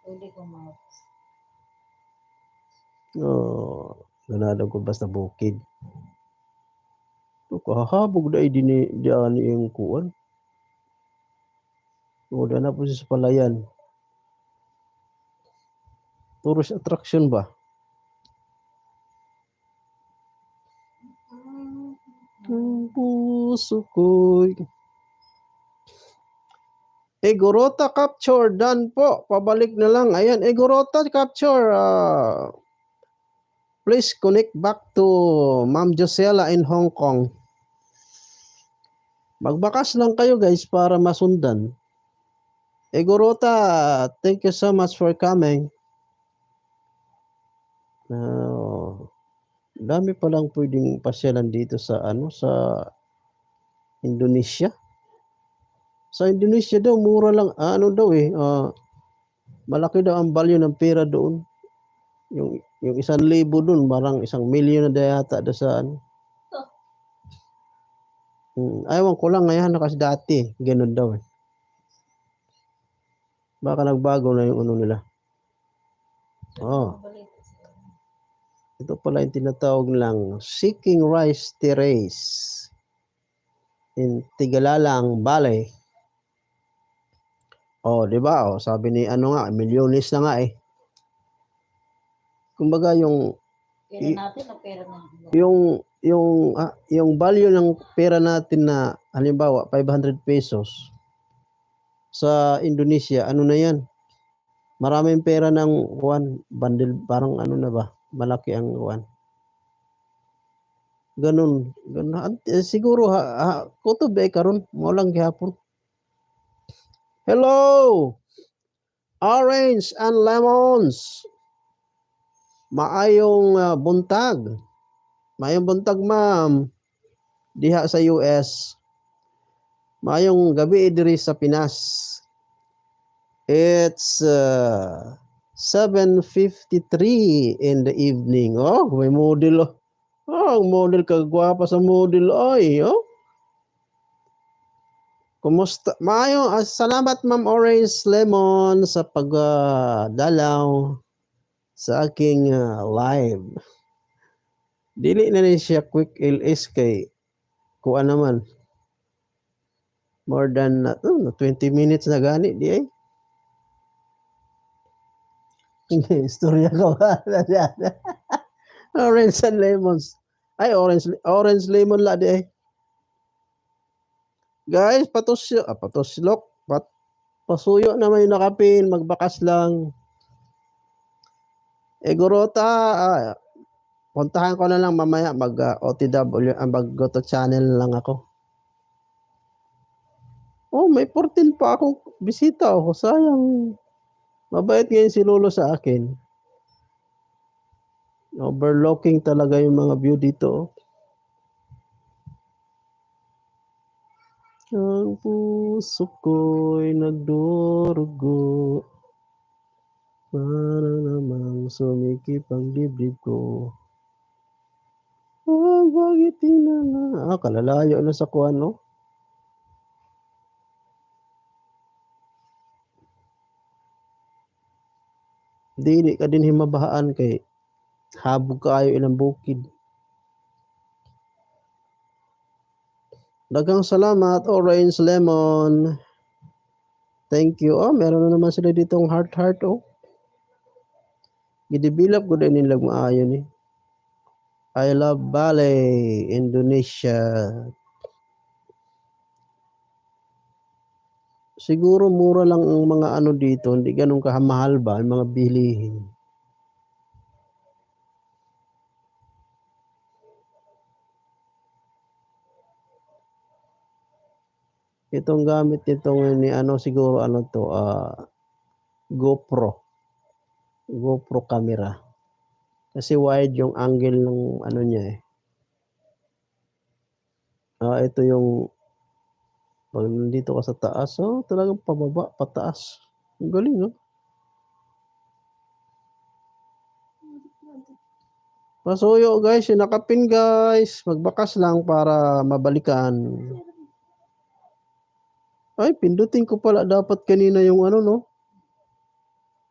Pwede ko ma- Nanalo ko basta bukid. Kahabog na diyan yung kuwan. Wala na po sa palayan. Tourist attraction ba? Ang puso ko'y Egorota capture done po. Pabalik na lang. Ayan, Egorota capture. Please connect back to Ma'am Josela in Hong Kong. Magbakas lang kayo guys para masundan. Egorota, thank you so much for coming. Dami pa lang pwedeng pasyalan dito sa Indonesia. Sa Indonesia daw mura lang malaki daw ang value ng pera doon. Yung 1,000 doon, parang 1,000,000 na yata doon sa Ayaw ko lang ngayon kasi dati, ganun daw eh. Baka nagbago na yung nila. Ito pala yung tinatawag lang Seeking Rice Terrace in Tigalalang Valley. Di ba? Sabi ni milyones na nga eh. Kumbaga yung yung value ng pera natin na halimbawa 500 pesos sa Indonesia, ano na yan? Maraming pera ng bundle, parang na ba? Malaki ang Ganun. Siguro kutob karon mo lang gihapon. Hello! Orange and lemons. Maayong buntag. Maayong buntag, ma'am. Diha sa US. Maayong gabi diri sa Pinas. It's 7:53 in the evening. May model ang model kagwapa sa model Kumusta? Salamat Ma'am Orange Lemon sa pagdalaw sa aking live. Dili na siya quick LS kay kuan naman. More than 20 minutes na gani di ay. Istorya ko Orange and lemons. Ay, orange lemon la di ay. Guys, patuslok. Pasuyo na may nakapin, magbakas lang. Egorota, puntahan ko na lang mamaya OTW, mag-go to channel lang ako. May 14 pa akong bisita. Sayang. Mabait ngayon si Lolo sa akin. Overlooking talaga yung mga view dito. Ang puso ko'y nagdurugo para namang sumikip ang dibdib ko. Bakit tinala? Kalalayo na sa kuwan, no? Dili ka din himabahaan kay habog kaayo ilang bukid. Daghang salamat, Orange Lemon. Thank you. Meron na naman sila ditong heart. Gidevelop ko din nilang maayo ni. I love Bali, Indonesia. Siguro mura lang ang mga dito, hindi ganun kamahal ba ang mga bilihin. Itong gamit nitong ni siguro GoPro camera. Kasi wide yung angle ng niya eh. Ito yung pag nandito ka sa taas, talagang pababa, pataas. Ang galing, Pasuyo guys, yung nakapin guys. Magbakas lang para mabalikan. Ay, pindutin ko pala dapat kanina yung no?